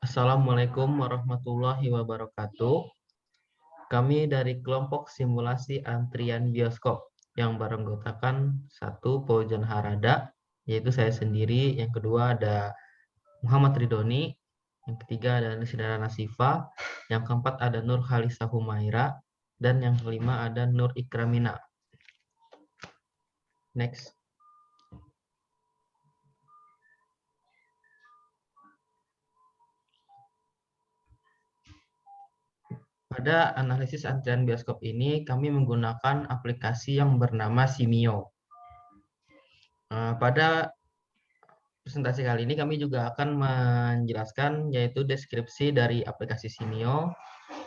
Assalamualaikum warahmatullahi wabarakatuh. Kami dari kelompok simulasi antrian bioskop yang beranggotakan satu Paujan Harada, yaitu saya sendiri. Yang kedua ada Muhammad Ridoni. Yang ketiga ada Nisdara Nasifa. Yang keempat ada Nur Halisa Humaira. Dan yang kelima ada Nur Ikramina. Next. Pada analisis antrian bioskop ini, kami menggunakan aplikasi yang bernama Simio. Pada presentasi kali ini kami juga akan menjelaskan yaitu deskripsi dari aplikasi Simio,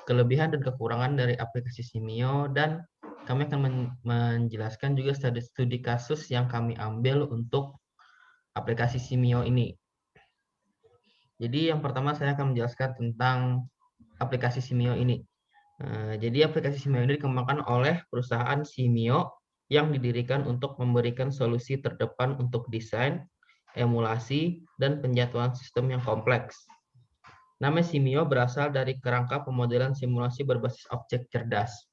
kelebihan dan kekurangan dari aplikasi Simio, dan kami akan menjelaskan juga studi kasus yang kami ambil untuk aplikasi Simio ini. Jadi yang pertama saya akan menjelaskan tentang aplikasi Simio ini. Jadi aplikasi Simio ini dikembangkan oleh perusahaan Simio yang didirikan untuk memberikan solusi terdepan untuk desain, emulasi, dan penjadwalan sistem yang kompleks. Nama Simio berasal dari kerangka pemodelan simulasi berbasis objek cerdas.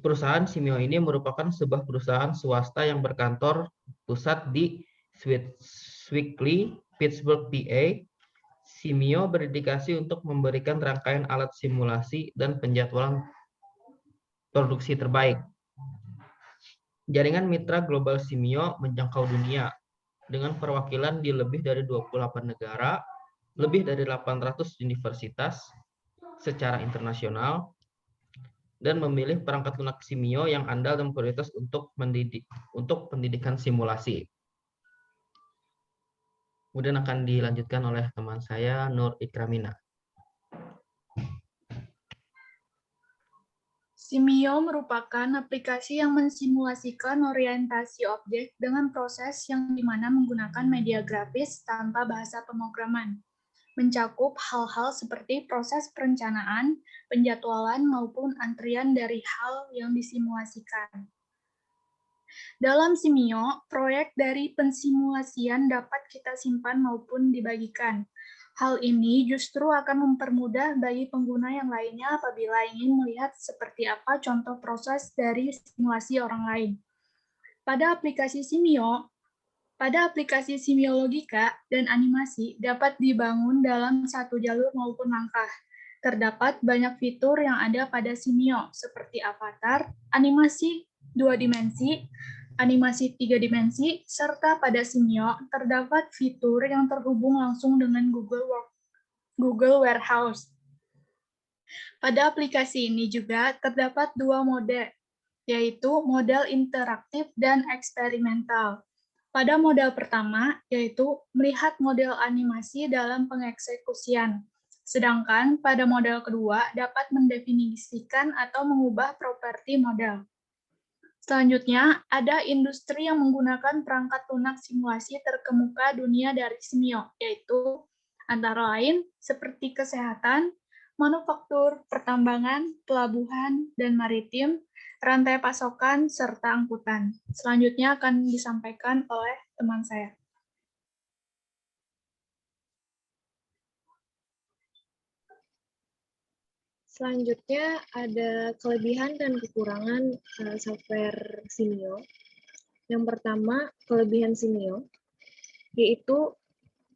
Perusahaan Simio ini merupakan sebuah perusahaan swasta yang berkantor pusat di Swickley, Pittsburgh, PA. Simio berdedikasi untuk memberikan rangkaian alat simulasi dan penjadwalan produksi terbaik. Jaringan mitra global Simio menjangkau dunia dengan perwakilan di lebih dari 28 negara, lebih dari 800 universitas secara internasional, dan memilih perangkat lunak Simio yang andal dan prioritas untuk pendidikan simulasi. Kemudian akan dilanjutkan oleh teman saya, Nur Ikramina. Simio merupakan aplikasi yang mensimulasikan orientasi objek dengan proses yang dimana menggunakan media grafis tanpa bahasa pemrograman. Mencakup hal-hal seperti proses perencanaan, penjadwalan, maupun antrian dari hal yang disimulasikan. Dalam Simio, proyek dari pensimulasian dapat kita simpan maupun dibagikan. Hal ini justru akan mempermudah bagi pengguna yang lainnya apabila ingin melihat seperti apa contoh proses dari simulasi orang lain. Pada aplikasi simiologika dan animasi dapat dibangun dalam satu jalur maupun langkah. Terdapat banyak fitur yang ada pada Simio, seperti avatar, animasi 2 dimensi, animasi 3 dimensi, serta pada Simio terdapat fitur yang terhubung langsung dengan Google Warehouse. Pada aplikasi ini juga terdapat dua mode, yaitu model interaktif dan eksperimental. Pada model pertama, yaitu melihat model animasi dalam pengeksekusian. Sedangkan pada model kedua dapat mendefinisikan atau mengubah properti model. Selanjutnya, ada industri yang menggunakan perangkat lunak simulasi terkemuka dunia dari Simio, yaitu antara lain seperti kesehatan, manufaktur, pertambangan, pelabuhan, dan maritim, rantai pasokan, serta angkutan. Selanjutnya akan disampaikan oleh teman saya. Selanjutnya ada kelebihan dan kekurangan software Simio. Yang pertama, kelebihan Simio, yaitu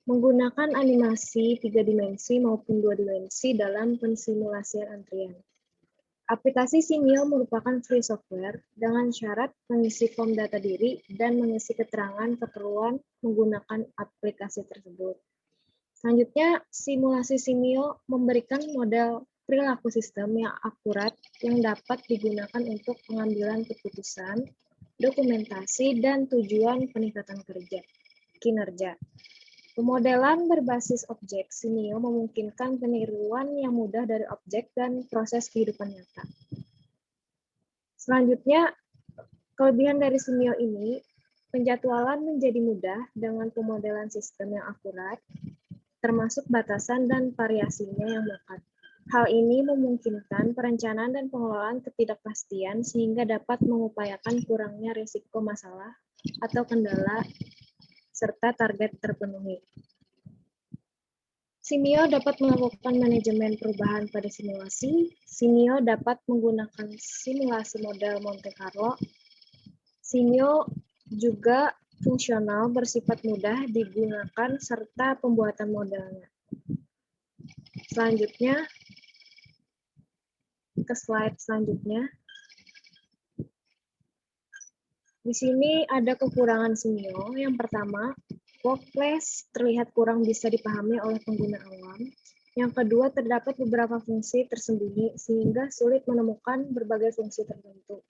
menggunakan animasi 3 dimensi maupun 2 dimensi dalam pensimulasian antrian. Aplikasi Simio merupakan free software dengan syarat mengisi form data diri dan mengisi keterangan keperluan menggunakan aplikasi tersebut. Selanjutnya, simulasi Simio memberikan model perilaku sistem yang akurat yang dapat digunakan untuk pengambilan keputusan, dokumentasi, dan tujuan peningkatan kinerja. Pemodelan berbasis objek Simio memungkinkan peniruan yang mudah dari objek dan proses kehidupan nyata. Selanjutnya, kelebihan dari Simio ini, penjadwalan menjadi mudah dengan pemodelan sistem yang akurat, termasuk batasan dan variasinya yang melekat. Hal ini memungkinkan perencanaan dan pengelolaan ketidakpastian sehingga dapat mengupayakan kurangnya risiko masalah atau kendala serta target terpenuhi. Simio dapat melakukan manajemen perubahan pada simulasi. Simio dapat menggunakan simulasi model Monte Carlo. Simio juga fungsional, bersifat mudah digunakan, serta pembuatan modelnya. Selanjutnya, ke slide selanjutnya. Di sini ada kekurangan Simio. Yang pertama, workplace terlihat kurang bisa dipahami oleh pengguna awam. Yang kedua, terdapat beberapa fungsi tersembunyi sehingga sulit menemukan berbagai fungsi tertentu.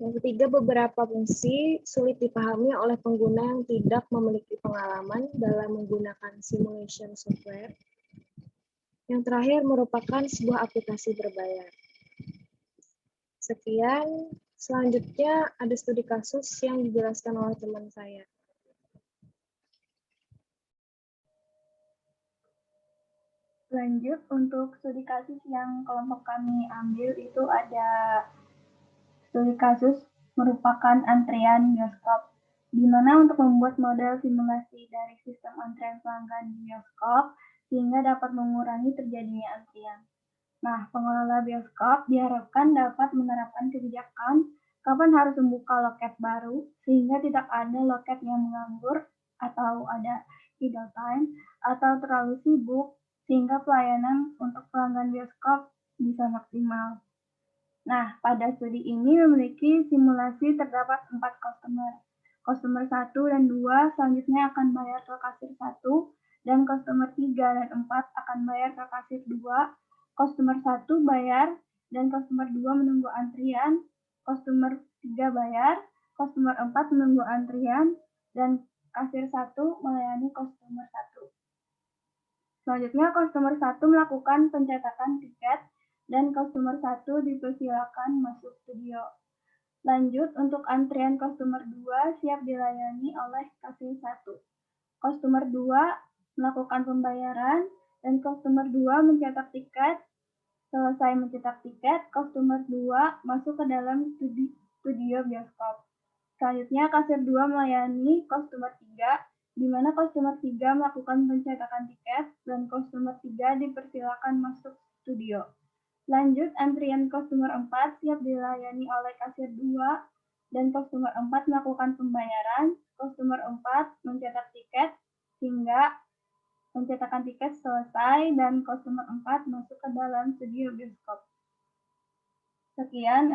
Yang ketiga, beberapa fungsi sulit dipahami oleh pengguna yang tidak memiliki pengalaman dalam menggunakan simulation software. Yang terakhir, merupakan sebuah aplikasi berbayar. Sekian, selanjutnya ada studi kasus yang dijelaskan oleh teman saya. Lanjut, untuk studi kasus yang kelompok kami ambil itu ada studi kasus merupakan antrian bioskop, di mana untuk membuat model simulasi dari sistem antrian pelanggan di bioskop sehingga dapat mengurangi terjadinya antrian. Nah, pengelola bioskop diharapkan dapat menerapkan kebijakan kapan harus membuka loket baru sehingga tidak ada loket yang menganggur atau ada idle time atau terlalu sibuk sehingga pelayanan untuk pelanggan bioskop bisa maksimal. Nah, pada studi ini memiliki simulasi terdapat 4 customer. Customer 1 dan 2 selanjutnya akan bayar ke kasir 1, dan customer 3 dan 4 akan bayar ke kasir 2. Customer 1 bayar, dan customer 2 menunggu antrian. Customer 3 bayar, customer 4 menunggu antrian, dan kasir 1 melayani customer 1. Selanjutnya, customer 1 melakukan pencetakan tiket, dan customer 1 dipersilakan masuk studio. Lanjut, untuk antrian customer 2 siap dilayani oleh kasir 1. Customer 2 melakukan pembayaran, dan customer 2 mencetak tiket. Selesai mencetak tiket, customer 2 masuk ke dalam studio bioskop. Selanjutnya, kasir 2 melayani customer 3, di mana customer 3 melakukan pencetakan tiket, dan customer 3 dipersilakan masuk studio. Lanjut, antrian customer 4 siap dilayani oleh kasir 2, dan customer 4 melakukan pembayaran. Customer 4 mencetak tiket hingga pencetakan tiket selesai, dan customer 4 masuk ke dalam studio bioskop. Sekian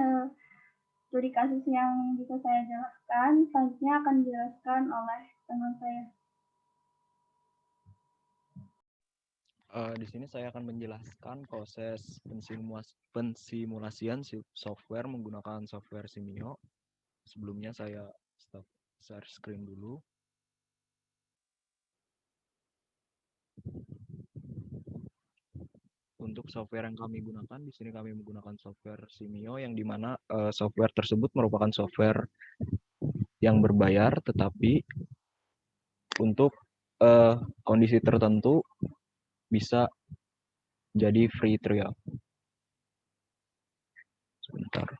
studi kasus yang bisa saya jelaskan. Selanjutnya akan dijelaskan oleh teman saya. Di sini saya akan menjelaskan proses pensimulasian software menggunakan software Simio. Sebelumnya saya stop share screen dulu. Untuk software yang kami gunakan, di sini kami menggunakan software Simio, yang dimana software tersebut merupakan software yang berbayar, tetapi untuk kondisi tertentu bisa jadi free trial. Sebentar.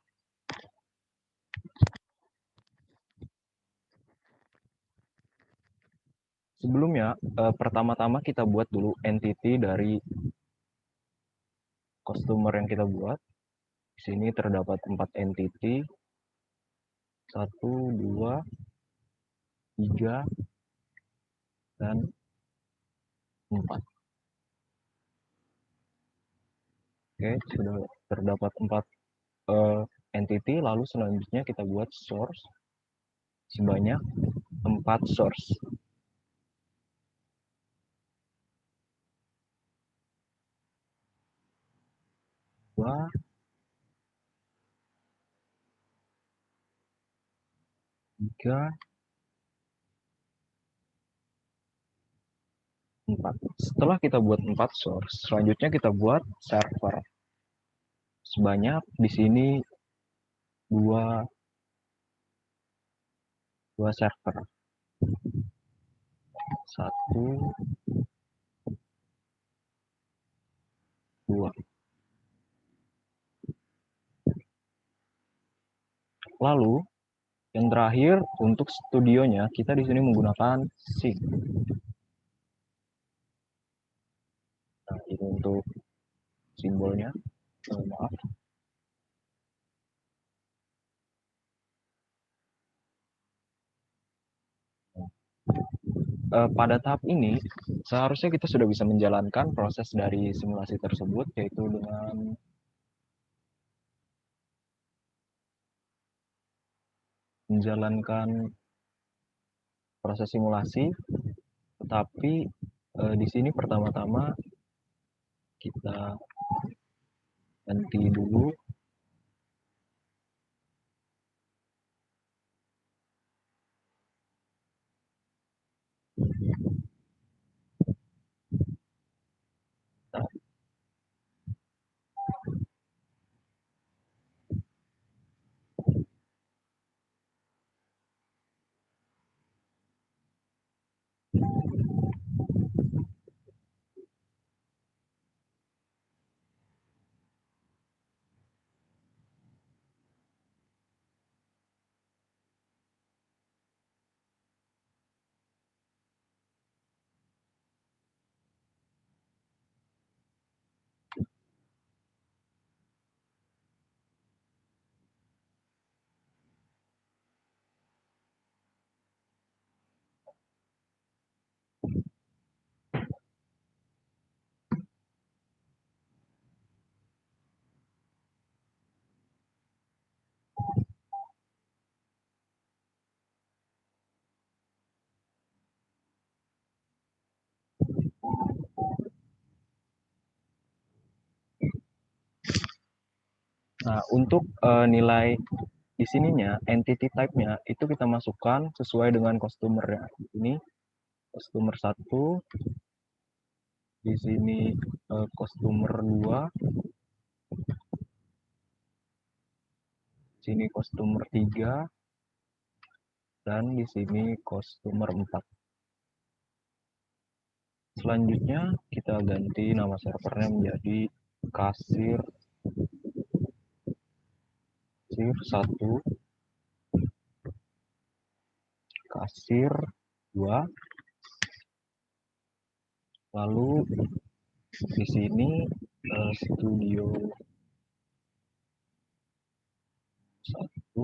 Sebelumnya, pertama-tama kita buat dulu entity dari customer yang kita buat. Di sini terdapat 4 entity. 1, 2, 3, dan 4. Oke, sudah terdapat 4 entity, lalu selanjutnya kita buat source sebanyak 4 source. Dua, 3, 4. Setelah kita buat 4 source, selanjutnya kita buat server. Sebanyak di sini 2 server. 1, 2. Lalu yang terakhir untuk studionya kita di sini menggunakan sync. Nah, ini untuk simbolnya. Maaf. Pada tahap ini, seharusnya kita sudah bisa menjalankan proses dari simulasi tersebut, yaitu dengan menjalankan proses simulasi, tetapi di sini pertama-tama kita ganti dulu Nah, untuk nilai di sininya, entity type-nya itu kita masukkan sesuai dengan customer-nya. Ini customer 1, di sini customer 2, sini customer 3, dan di sini customer 4. Selanjutnya kita ganti nama servernya menjadi kasir 1, kasir 2, lalu di sini studio 1,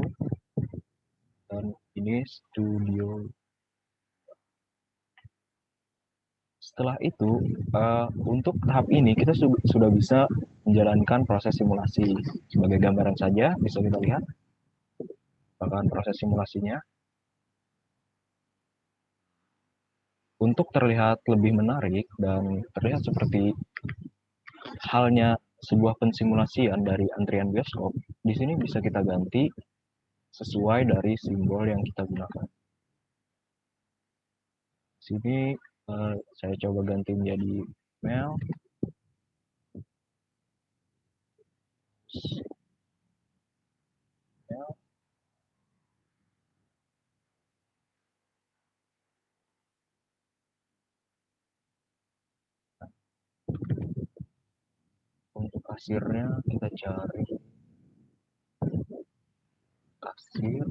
dan ini studio. Setelah itu, untuk tahap ini kita sudah bisa menjalankan proses simulasi. Sebagai gambaran saja, bisa kita lihat bahkan proses simulasinya. Untuk terlihat lebih menarik dan terlihat seperti halnya sebuah pensimulasian dari antrian bioskop, di sini bisa kita ganti sesuai dari simbol yang kita gunakan. Sini saya coba ganti menjadi mail. Untuk kasirnya kita cari kasir,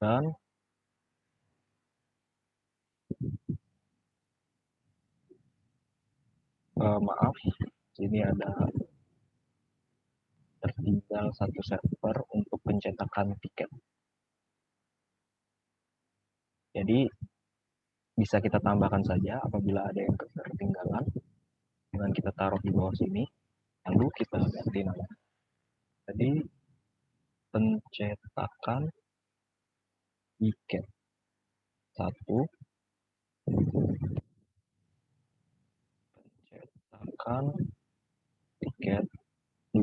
dan maaf, sini ada tertinggal satu server untuk pencetakan tiket. Jadi bisa kita tambahkan saja apabila ada yang ketertinggalan dengan kita taruh di bawah sini, lalu kita ganti nama. Jadi pencetakan tiket 1, pencetakan tiket 2.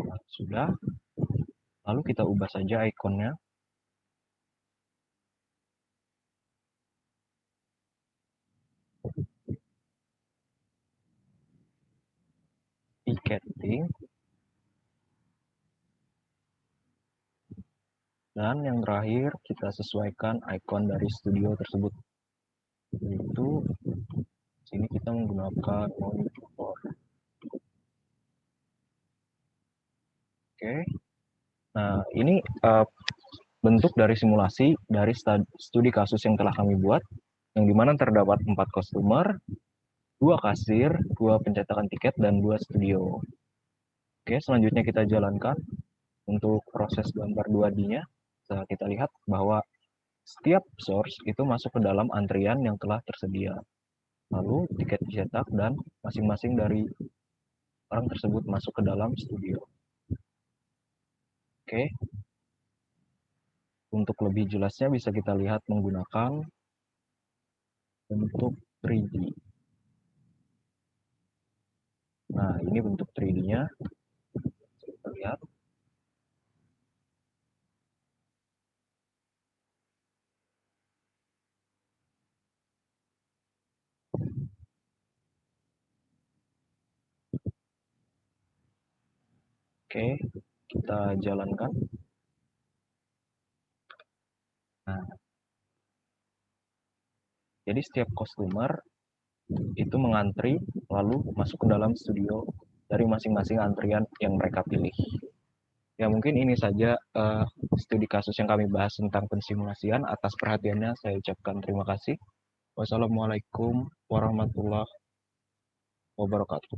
Nah, sudah. Lalu kita ubah saja ikonnya. Ticketing. Dan yang terakhir kita sesuaikan ikon dari studio tersebut. Yaitu sini kita menggunakan monitor. Oke. Nah, ini bentuk dari simulasi dari studi kasus yang telah kami buat. yang dimana terdapat 4 customer, 2 kasir, 2 pencetakan tiket, dan 2 studio. Oke, selanjutnya kita jalankan untuk proses gambar 2D-nya. Kita lihat bahwa setiap source itu masuk ke dalam antrian yang telah tersedia. Lalu tiket dicetak dan masing-masing dari orang tersebut masuk ke dalam studio. Oke. Untuk lebih jelasnya bisa kita lihat menggunakan bentuk 3D. Nah, ini bentuk 3D-nya. Kita lihat. Oke, kita jalankan. Nah, jadi setiap customer itu mengantri lalu masuk ke dalam studio dari masing-masing antrian yang mereka pilih. Ya mungkin ini saja studi kasus yang kami bahas tentang pensimulasian. Atas perhatiannya saya ucapkan terima kasih. Wassalamualaikum warahmatullahi wabarakatuh.